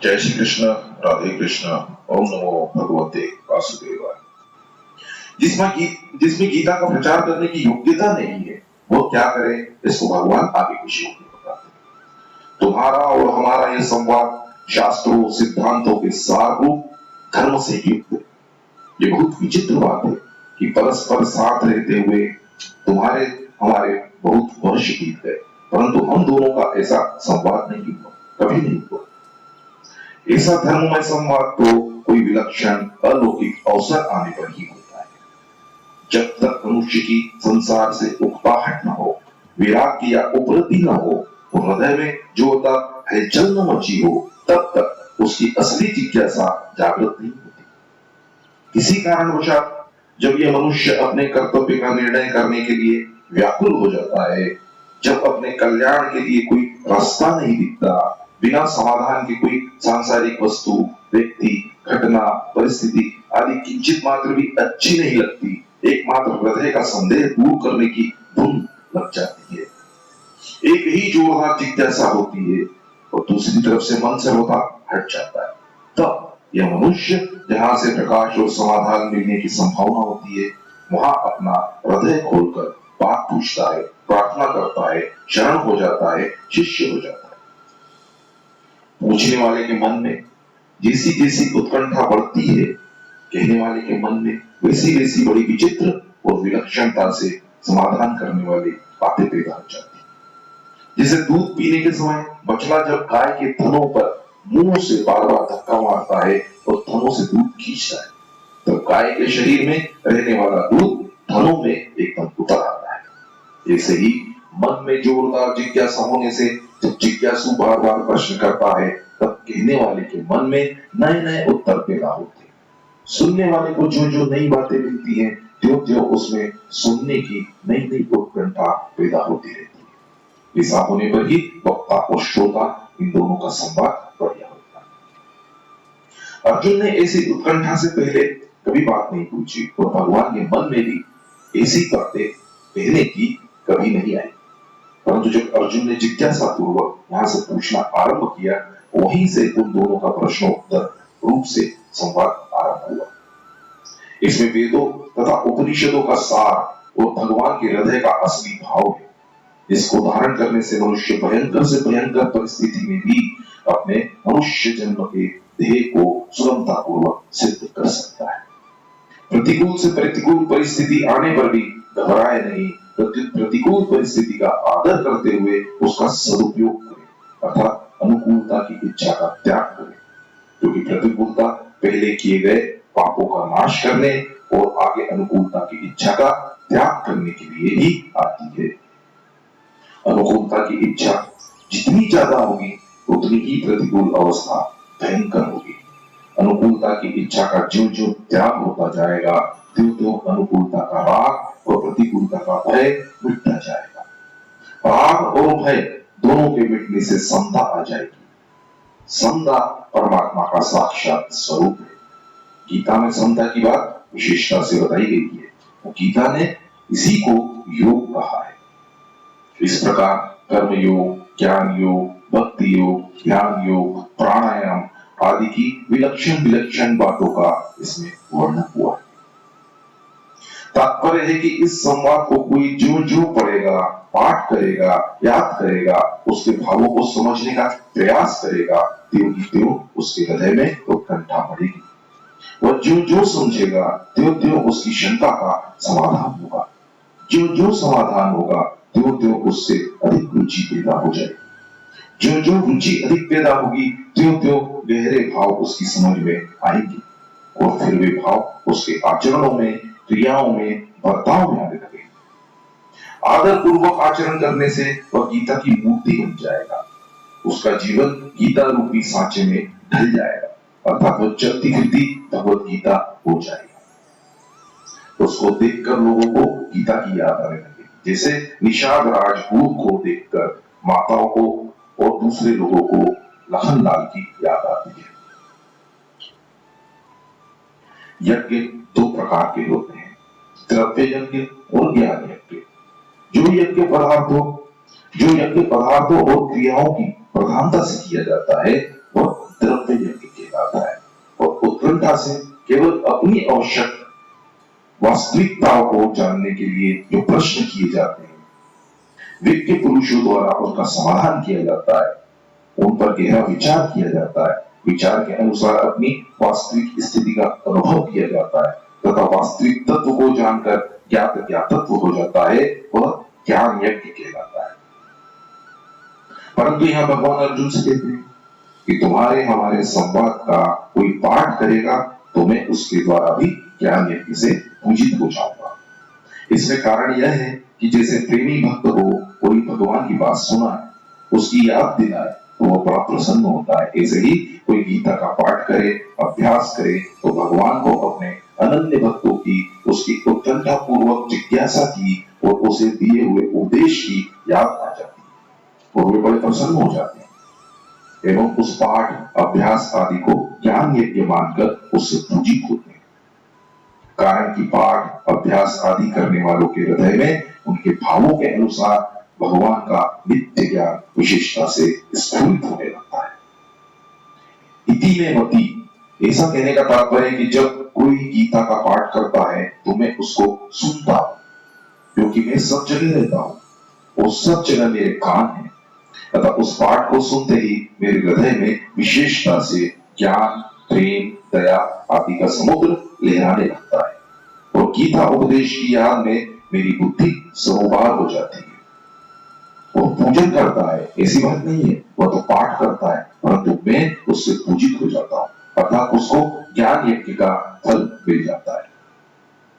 जय श्री कृष्ण, राधे कृष्ण, ओम नमो भगवते वासुदेवाय। जिसमें गीता का प्रचार करने की योग्यता नहीं है, वो क्या करे, इसको भगवान आगे के श्लोक में बताते हैं। तुम्हारा और हमारा यह संवाद शास्त्रों सिद्धांतों के सारभूत धर्म से युक्त है। ये बहुत विचित्र बात है कि परस्पर साथ रहते हुए तुम्हारे हमारे बहुत वर्ष बीत गए, परंतु हम दोनों का ऐसा संवाद नहीं हुआ, कभी नहीं हुआ। ऐसा धर्ममय संवाद तो कोई विलक्षण अलौकिक अवसर आने पर ही होता है। जब तक मनुष्य की संसार से उकताहट न हो, विराग या उपलब्धि न हो, तो हृदय में जो होता हलचल न मची हो, तब तक उसकी असली जिज्ञासा जागृत नहीं होती। किसी कारणवशात जब यह मनुष्य अपने कर्तव्य का निर्णय करने के लिए व्याकुल हो जाता है, जब अपने कल्याण के लिए कोई रास्ता नहीं दिखता, बिना समाधान के कोई सांसारिक वस्तु, व्यक्ति, घटना, परिस्थिति आदि किंचित मात्र भी अच्छी नहीं लगती, एकमात्र हृदय का संदेह दूर करने की धुन लग जाती है। एक ही जोरदार जिज्ञासा होती है और दूसरी तरफ से मन से होता हट जाता है। तब यह मनुष्य जहां से प्रकाश और समाधान मिलने की संभावना होती है, वहां अपना हृदय खोलकर बात पूछता है, प्रार्थना करता है, शरण हो जाता है, शिष्य हो जाता है। पूछने वाले के मन में जैसी जैसी उत्कंठा बढ़ती है, कहने वाले के मन में वैसी वैसी बड़ी विचित्र और विलक्षणता से समाधान करने वाली बातें पैदा हो जाती है। जैसे दूध पीने के समय बछड़ा जब गाय के थनों पर मुंह से बार बार धक्का मारता है और थनों से दूध खींचता है, तो गाय के शरीर में रहने वाला दूध थनों में एकदम उतर आता है। ऐसे ही मन में जोरदार जिज्ञासा होने से जब जिज्ञासु बार बार प्रश्न करता है, तब कहने वाले के मन में नए नए उत्तर पैदा होते हैं। सुनने वाले को जो जो नई बातें मिलती हैं, त्यों त्यों उसमें सुनने की नई नई उत्कंठा पैदा होती रहती है। ऐसा होने पर ही वक्ता और श्रोता इन दोनों का संवाद बढ़िया होता है। अर्जुन ने ऐसी उत्कंठा से पहले कभी बात नहीं पूछी और भगवान के मन में भी ऐसी बातें कहने की कभी नहीं आई, परंतु जब अर्जुन ने जिज्ञासा पूर्वक वहां से पूछना आरंभ किया, वहीं से उन दोनों का प्रश्नोत्तर रूप से संवाद आरंभ हुआ। इसमें वेदों तथा उपनिषदों का सार और भगवान के हृदय का असली भाव है, जिसको धारण करने से मनुष्य भयंकर से भयंकर परिस्थिति में भी अपने मनुष्य जन्म के ध्येय को सुगमता पूर्वक सिद्ध कर सकता है। प्रतिकूल से प्रतिकूल परिस्थिति आने पर भी घबराए नहीं, प्रतिकूल परिस्थिति का आदर करते हुए उसका सदुपयोग करें, अर्थात अनुकूलता की इच्छा का त्याग करें, क्योंकि प्रतिकूलता पहले किए गए पापों का नाश करने और आगे अनुकूलता की इच्छा का त्याग करने के लिए ही आती है। अनुकूलता की इच्छा जितनी ज्यादा होगी, उतनी ही प्रतिकूल अवस्था भयंकर होगी। अनुकूलता की इच्छा का जो जो त्याग होता जाएगा, त्यों त्यों अनुकूलता का राग और प्रतिकूलता का भय मिटता जाएगा। राग और भय दोनों के मिटने से समता आ जाएगी। समता परमात्मा का साक्षात स्वरूप है। गीता में समता की बात विशेषता से बताई गई है। गीता ने इसी को योग कहा है। इस प्रकार कर्म योग, ज्ञान योग, भक्ति योग, ध्यान योग, प्राणायाम आदि की विलक्षण विलक्षण बातों का इसमें वर्णन हुआ है। तात्पर्य है कि इस संवाद को कोई जो जो पढ़ेगा, पाठ करेगा, याद करेगा, उसके भावों को समझने का प्रयास करेगा, त्यों ही त्यों उसके हृदय में उत्कंठा बढ़ेगी। वह जो जो समझेगा, त्यों त्यों उसकी शंका का समाधान होगा। जो जो समाधान होगा, त्यों त्यों उससे अधिक रुचि पैदा हो जाएगी। जो जो रुचि अधिक पैदा होगी, त्यों त्यों गहरे भाव उसकी समझ में आएंगे और फिर वे भाव उसके आचरणों में, क्रियाओं में, बर्ताव में आने लगेंगे। आदर पूर्वक आचरण करने से वह गीता की मूर्ति बन जाएगा। उसका जीवन गीता रूपी सांचे में ढल जाएगा, अर्थात वह चलती फिरती भगवत गीता हो जाएगी। उसको देखकर लोगों को गीता की याद आने लगेगी, जैसे निषाद राजपूत को देखकर माताओं को और दूसरे लोगों को लखनलाल की याद आती है। यज्ञ दो प्रकार के होते हैं, द्रव्य यज्ञ और ज्ञान यज्ञ। जो यज्ञ पदार्थों और क्रियाओं की प्रधानता से किया जाता है, वह द्रव्य गीता से केवल अपनी आवश्यक वास्तविकताओं को जानने के लिए जो प्रश्न किए जाते हैं, विज्ञ पुरुषों द्वारा उनका समाधान किया जाता है, उन पर गहरा विचार किया जाता है, विचार के अनुसार अपनी वास्तविक स्थिति का अनुभव किया जाता है तथा वास्तविक तत्व को जानकर ज्ञात ज्ञातत्व हो जाता है, वह ज्ञान यज्ञ कहलाता है। परंतु यहाँ भगवान अर्जुन से कहते हैं कि तुम्हारे हमारे संवाद का कोई पाठ करेगा तो मैं उसके द्वारा भी ज्ञान यज्ञ से पूजित हो जाऊंगा। इसमें कारण यह है कि जैसे प्रेमी भक्त को कोई भगवान की बात सुनाए, उसकी याद दिलाए तो वह बड़ा प्रसन्न होता है। ऐसे ही कोई गीता का पाठ करे, अभ्यास करे तो भगवान को अपने अनन्य भक्तों की, उसकी उत्कंठा पूर्वक जिज्ञासा की और उसे दिए हुए उपदेश की याद आ जाती है और वे बड़े प्रसन्न हो जाते हैं एवं उस पाठ, अभ्यास आदि को ज्ञान यज्ञ मानकर उससे पूजित होते हैं। कारण कि पाठ, अभ्यास आदि करने वालों के हृदय में उनके भावों के अनुसार भगवान का नित्य ज्ञान विशेषता से स्फुरित होने लगता है। इति में मति, ऐसा कहने का तात्पर्य है कि जब कोई गीता का पाठ करता है तो मैं उसको सुनता हूं, क्योंकि मैं सब जगह रहता हूं और सब जगह मेरे कान हैं, तथा उस पाठ को सुनते ही मेरे हृदय में विशेषता से ज्ञान, प्रेम, दया आदि का समुद्र लहराने लगता है और गीता उपदेश की याद में मेरी बुद्धि सरोबार हो जाती है। वो पूजन करता है, ऐसी बात नहीं है, वह तो पाठ करता है, परंतु मैं उससे पूजित हो जाता हूं, अर्थात उसको ज्ञान यज्ञ का फल मिल जाता है।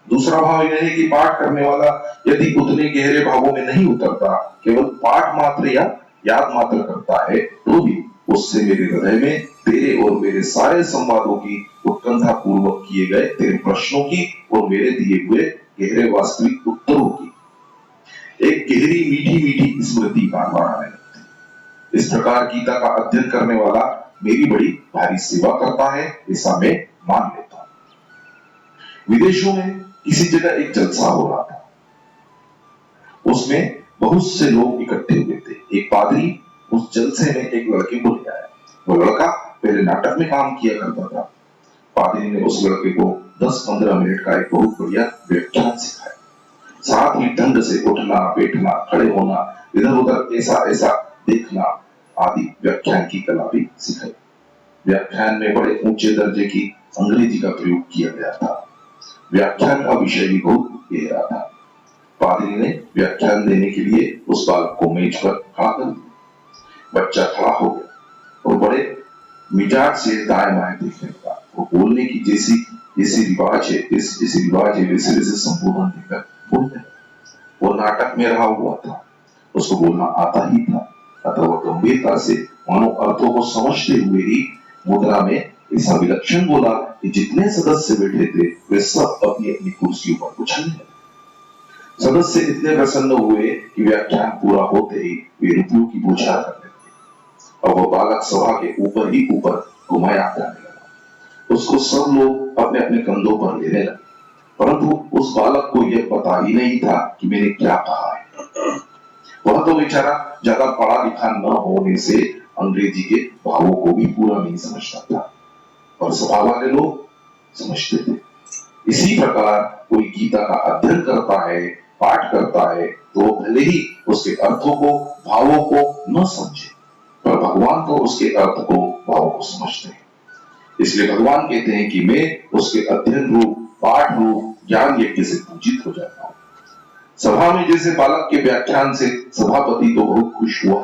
दूसरा भाव यह है कि पाठ करने वाला यदि उतने गहरे भावों में नहीं उतरता, केवल पाठ मात्र या याद मात्र करता है, तो भी उससे मेरे हृदय में तेरे और मेरे सारे संवादों की उत्कंठा पूर्वक किए गए तेरे प्रश्नों की और मेरे दिए हुए गहरे वास्तविक उत्तरों की एक गहरी मीठी मीठी स्मृति बार बार आने लगती है। इस प्रकार गीता का अध्ययन करने वाला मेरी बड़ी भारी सेवा करता है, ऐसा मैं मान लेता हूं। विदेशों में किसी जगह एक जलसा हो रहा था, उसमें बहुत से लोग इकट्ठे हुए थे। एक पादरी उस जलसे में एक लड़के को ले आया। वो लड़का पहले नाटक में काम किया करता था। पादरी ने उस लड़के को 10-15 मिनट का एक बहुत बढ़िया व्याख्यान सिखाया, साथ ही ढंग से उठना, बैठना, खड़े होना, इधर उधर ऐसा ऐसा देखना आदि व्याख्यान की कला भी सिखाई। व्याख्यान में बड़े ऊंचे दर्जे की अंग्रेजी का प्रयोग किया गया था। व्याख्यान का विषय भी बहुत गहरा था। पादरी ने व्याख्यान देने के लिए उस बालक को मेज पर खड़ा कर दिया। बच्चा खड़ा हो गया और बड़े मिजाज से दाएं बाएं देखने लगा। वो बोलने की जैसी रिवाज है, वैसे वैसे संबोधन देकर बोलने लगा। वो नाटक में रहा हुआ था, उसको बोलना आता ही था, अतः वह गंभीरता से मानो अर्थों को समझते हुए ही मुद्रा में ऐसा विलक्षण बोला कि जितने सदस्य बैठे थे वे सब अपनी अपनी कुर्सियों पर उछलने लगे। सदस्य इतने प्रसन्न हुए कि व्याख्यान पूरा होते ही वे रुपयों की बौछार करने लगे और वह बालक सभा के ऊपर ही ऊपर घुमाया जाने लगा। उसको सब लोग अपने अपने कंधों पर लेने लगे, परंतु उस बालक को यह पता ही नहीं था कि मैंने क्या कहा है। वह तो बेचारा ज्यादा पढ़ा लिखा न होने से अंग्रेजी के भावों को भी पूरा नहीं समझता था, और सभा वाले लोग समझते थे। इसी प्रकार कोई गीता का अध्ययन करता है, पाठ करता है, तो भले ही उसके अर्थों को, भावों को न समझे, पर भगवान तो उसके अर्थ को, भावों को समझते हैं। इसलिए भगवान कहते हैं कि मैं उसके अध्ययन रूप, पाठ रूप ज्ञान यज्ञ से पूजित हो जाता हूं। सभा में जैसे बालक के व्याख्यान से सभापति तो बहुत खुश हुआ,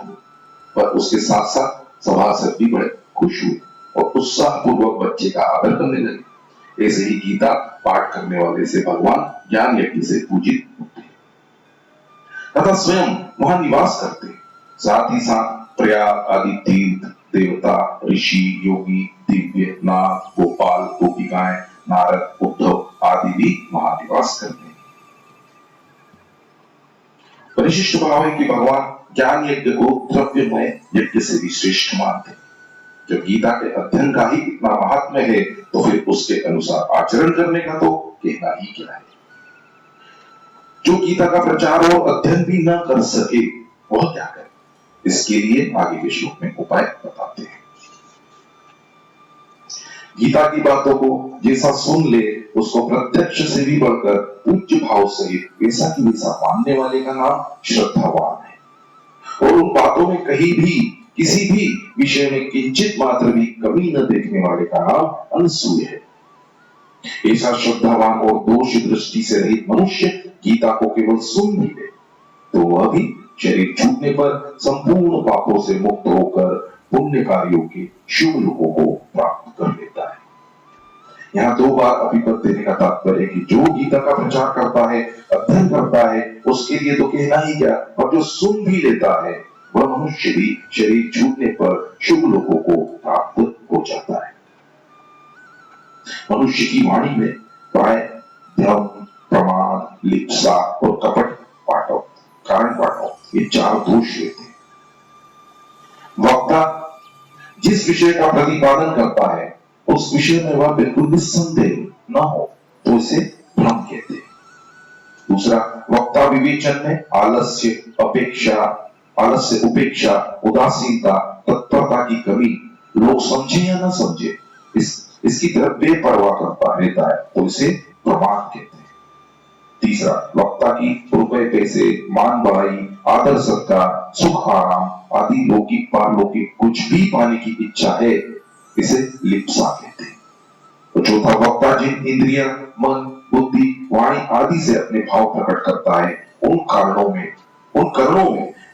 पर उसके साथ साथ सभासद भी बड़े खुश हुए और उत्साह पूर्वक बच्चे का आदर करने लगे। ऐसे ही गीता पाठ करने वाले से भगवान ज्ञान यज्ञ से पूजित होते हैं तथा स्वयं वहां निवास करते हैं। साथ ही साथ प्रयाग आदि तीर्थ, देवता, ऋषि, योगी, दिव्य, नाथ, गोपाल, गोपिकाएं, नारद, उद्धव आदि भी वहां निवास करते हैं। परिशिष्ट भाव है कि भगवान ज्ञान यज्ञ को द्रव्यमय यज्ञ से भी श्रेष्ठ मानते हैं। जब गीता के अध्ययन का ही इतना महात्म्य है तो फिर उसके अनुसार आचरण करने का तो कहना ही क्या है। जो गीता का प्रचार और अध्ययन भी न कर सके वह क्या करे, इसके लिए आगे के श्लोक में उपाय बताते हैं। गीता की बातों को जैसा सुन ले उसको प्रत्यक्ष से भी बढ़कर पूज्य भाव सहित वैसा की वैसा मानने वाले का नाम श्रद्धावान है। और उन बातों में कहीं भी किसी भी विषय में किंचित मात्र भी कमी न देखने वाले का नाम अनसूय है। ऐसा श्रद्धावान और दोष दृष्टि से रहित मनुष्य गीता को केवल सुन ही ले तो वह भी शरीर छूटने पर संपूर्ण पापों से मुक्त होकर पुण्य कार्यों के शुभ लोगों को प्राप्त कर लेता है। यहाँ दो बार अभिपद देने का तात्पर्य है कि जो गीता का प्रचार करता है, अध्ययन करता है, उसके लिए तो कहना ही क्या, और जो सुन भी लेता है वह मनुष्य भी शरीर छूटने पर शुभ लोगों को प्राप्त हो जाता है। मनुष्य की वाणी में प्राय भ्रम, प्रमाद, लिप्सा और कपट पाठव, कारण पाठव, ये चार दोष रहते हैं। वक्ता जिस विषय का प्रतिपादन करता है उस विषय में वह बिल्कुल निस्संदेह न हो तो इसे भ्रम कहते हैं। दूसरा, वक्ता विवेचन में आलस्य, उपेक्षा, उदासीनता, तत्परता की कमी, लोग समझे या न समझे इसकी तरफ बेपरवाह करता रहता है तो इसे प्रमाद कहते हैं। तीसरा, वक्ता की रुपए पैसे, मान बढ़ाई, आदर सत्कार, सुख आराम आदि लौकिक पारलौकिक कुछ भी पाने की इच्छा है इसे लिप्सा कहते हैं। तो चौथा, वक्ता जिन इंद्रिय, मन, बुद्धि, वाणी आदि से अपने भाव प्रकट करता है उन कर्णों में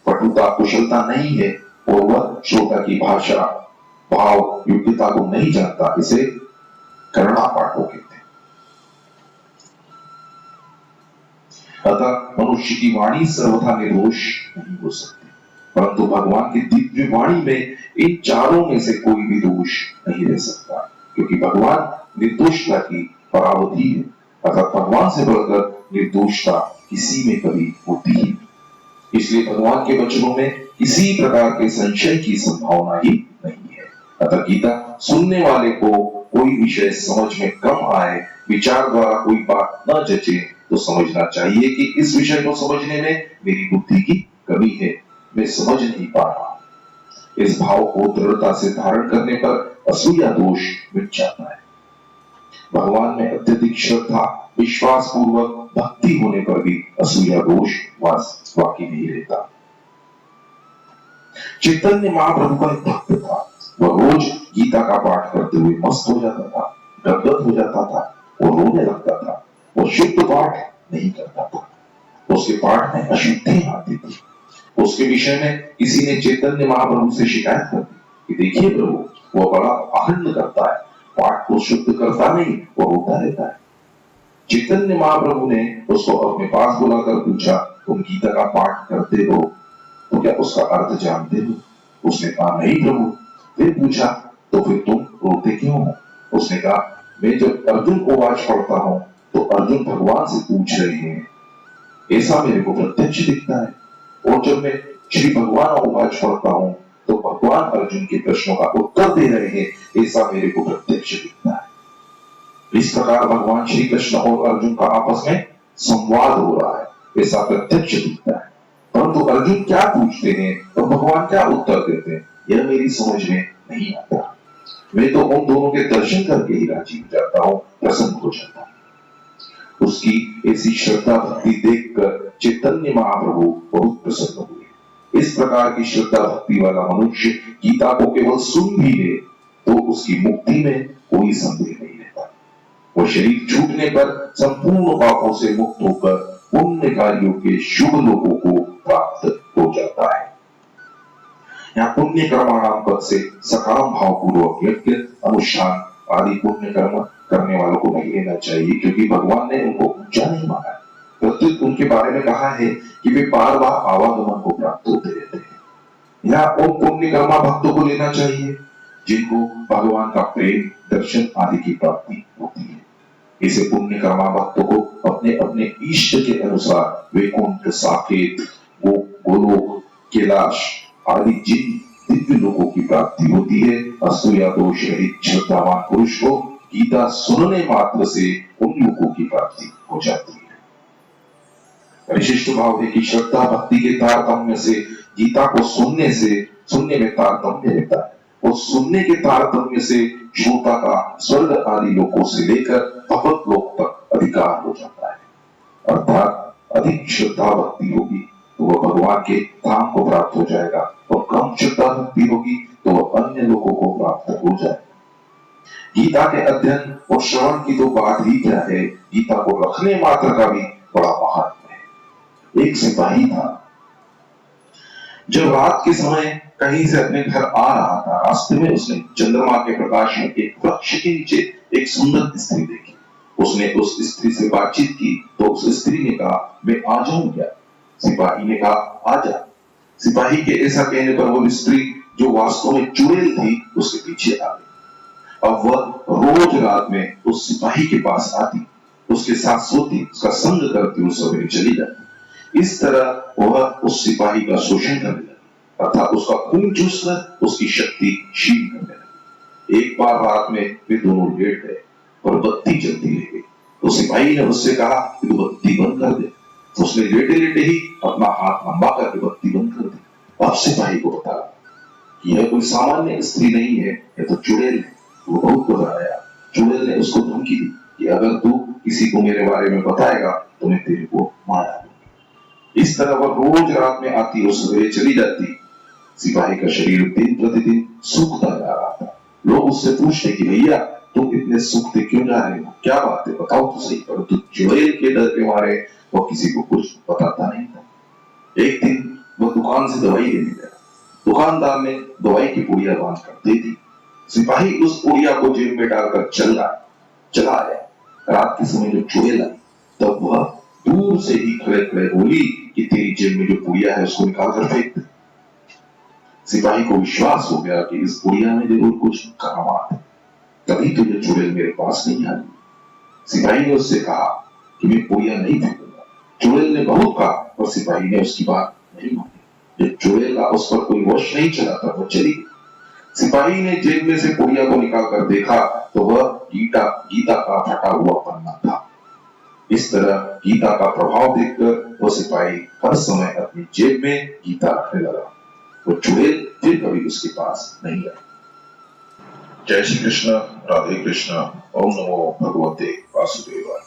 पटुता, कुशलता नहीं है और वह श्रोता की भाषा, भाव, योग्यता को नहीं जानता इसे कर्णा पाठों कहते हैं। अतः मनुष्य की वाणी सर्वथा निर्दोष नहीं हो सकती, परंतु भगवान की दिव्य वाणी में इन चारों में से कोई भी दोष नहीं रह सकता, क्योंकि भगवान निर्दोषता की परावधि है। अर्थात भगवान से बढ़कर निर्दोषता किसी में कभी होती ही नहीं। इसलिए भगवान के वचनों में किसी प्रकार के संशय की संभावना ही नहीं है। अतः गीता सुनने वाले को कोई विषय समझ में कम आए, विचार द्वारा कोई बात न जचे तो समझना चाहिए कि इस विषय को समझने में मेरी बुद्धि की कमी है, मैं समझ नहीं पा रहा। इस भाव को दृढ़ता से धारण करने पर असूया दोष मिट जाता है। भगवान में अत्यधिक श्रद्धा, विश्वास पूर्वक भक्ति होने पर भी असूया दोष बाकी नहीं रहता। चैतन्य महाप्रभु का एक भक्त था, वह रोज गीता का पाठ करते हुए मस्त हो जाता था, गदगद हो जाता था और रोने लगता था। वो शुद्ध पाठ नहीं करता था, उसके पाठ में अशुद्धि आती थी। उसके विषय में किसी ने चैतन्य महाप्रभु से शिकायत कर दी कि देखिए प्रभु, वो बड़ा पाखंड करता है, पाठ को शुद्ध करता नहीं, वो रोता रहता है। चैतन्य महाप्रभु ने उसको अपने पास बुलाकर पूछा, तुम गीता का पाठ करते हो तो क्या उसका अर्थ जानते हो? उसने कहा नहीं प्रभु। फिर पूछा, तो फिर तुम रोते क्यों हो? उसने कहा, मैं जब अर्जुन को वाच पढ़ता हूं तो अर्जुन भगवान से पूछ रहे हैं, ऐसा मेरे को प्रत्यक्ष दिखता है, और जब मैं श्री भगवान को वाच पढ़ता हूं तो भगवान अर्जुन के प्रश्नों का उत्तर दे रहे हैं, ऐसा मेरे को प्रत्यक्ष दिखता है। इस प्रकार भगवान श्री कृष्ण और अर्जुन का आपस में संवाद हो रहा है, ऐसा प्रत्यक्ष दिखता है। परंतु अर्जुन क्या पूछते हैं और भगवान क्या उत्तर देते हैं, यह मेरी समझ में नहीं आता। मैं तो उन दोनों के दर्शन करके ही राजी हो जाता हूँ, प्रसन्न हो जाता हूँ। उसकी ऐसी श्रद्धा भक्ति देखकर चैतन्य महाप्रभु बहुत प्रसन्न हुए। इस प्रकार की श्रद्धा भक्ति वाला मनुष्य गीता को केवल सुन भी ले तो उसकी मुक्ति में कोई संदेह नहीं रहता। वो शरीर छूटने पर संपूर्ण पापों से मुक्त होकर पुण्य कार्यों के शुभ लोगों को प्राप्त हो जाता है। यहाँ पुण्य कर्माणाम पद से सकाम भाव पूर्वक यज्ञ, अनुष्ठान आदि पुण्य कर्म करने वालों को नहीं लेना चाहिए, क्योंकि भगवान ने उनको ऊंचा नहीं माना है। प्रत्युत उनके बारे में कहा है कि वे बार बार आवागमन को प्राप्त होते रहते हैं। यहाँ उन पुण्य कर्मा भक्तों को लेना चाहिए जिनको भगवान का प्रेम, दर्शन आदि की प्राप्ति होती है। इसे पुण्य कर्मा भक्तों को अपने अपने इष्ट के अनुसार वैकुंठ, साकेत, गोलोक, कैलाश आदि जिन दिव्य लोगों की प्राप्ति होती है, असूया दोष रहित श्रद्धावान पुरुष को गीता सुनने मात्र से उन लोगों की प्राप्ति हो जाती है। विशिष्ट भाव है कि श्रद्धा भक्ति के तारतम्य से गीता को सुनने में तारतम्य रहता है। और सुनने के तारतम्य से श्रोता का स्वर्ग आदि लोकों से लेकर भगवत लोक तक अधिकार हो जाता है। अर्थात अधिक श्रद्धा भक्ति होगी तो वह भगवान के धाम को प्राप्त हो जाएगा और कम श्रद्धा भक्ति होगी तो वह अन्य लोगों को प्राप्त हो जाएगा। गीता के अध्ययन और श्रवण की तो बात ही क्या है, गीता को रखने मात्र का भी बड़ा महत्व है। एक सिपाही था, जब रात के समय कहीं से अपने घर आ रहा था, रास्ते में उसने चंद्रमा के प्रकाश में एक वृक्ष के नीचे एक सुंदर स्त्री देखी। उसने उस स्त्री से बातचीत की तो उस स्त्री ने कहा, मैं आ जाऊं क्या? सिपाही ने कहा, आ जा। सिपाही के ऐसा कहने पर वो स्त्री जो वास्तव में चुड़ैल थी उसके पीछे आ गई। अब वह रोज रात में उस सिपाही के पास आती, उसके साथ सोती, उसका संग करती और सवेरे चली जाती। इस तरह वह उस सिपाही का शोषण करने लगी, अर्थात उसका खून चूसकर उसकी शक्ति क्षीण करने लगी। एक बार रात में वे दोनों लेट गए और बत्ती जलती रह गई। तो सिपाही ने उससे कहा कि तू बत्ती बंद कर दे। तो उसने लेटे लेटे ही अपना हाथ लंबा करके बत्ती बंद कर दी। अब सिपाही को पता कि यह कोई सामान्य स्त्री नहीं है, यह तो चुड़ैल है। वो बहुत घबराया। चुड़ैल ने उसको धमकी दी कि अगर तू किसी को मेरे बारे में बताएगा तो मैं तेरे को मार दूंगी। इस तरह वह रोज रात में आती और सवेरे चली जाती। सिपाही का शरीर दिन प्रतिदिन सूखता जा रहा था। लोग उससे पूछते कि भैया तुम इतने सूखते क्यों जा रहे हो, क्या बात है, बताओ तो सही। परंतु चुड़ैल के डर के मारे वह किसी को कुछ बताता नहीं था। एक दिन वह दुकान से दवाई लेने गया। दुकानदार ने दवाई की पुड़िया बांध कर दे दी। सिपाही उस पुड़िया को जेब में डालकर चला आया। रात के समय जब चुड़ैल आई तब वह दूर से ही खड़े खड़े बोली कि तेरी जेब में जो पुड़िया है उसको निकाल कर फेंक दे। सिपाही को विश्वास हो गया कि इस पुड़िया में जरूर कुछ करामात है, तभी तो ये चुड़ैल मेरे पास नहीं आई। सिपाही ने उससे कहा कि मैं पुड़िया नहीं फेंकूंगा। चुड़ैल ने बहुत कहा पर सिपाही ने उसकी बात नहीं मानी। जब चुड़ैल का उस पर कोई वश नहीं चला था वो चली गई। सिपाही ने जेब में से पुड़िया को निकाल कर देखा तो वह गीता का फटा हुआ पन्ना था। इस तरह गीता का प्रभाव देखकर वो सिपाही हर समय अपनी जेब में गीता रखने लगा। वो चुड़ैल फिर कभी उसके पास नहीं आई। जय श्री कृष्ण, राधे कृष्ण, ओम नमो भगवते वासुदेवाय।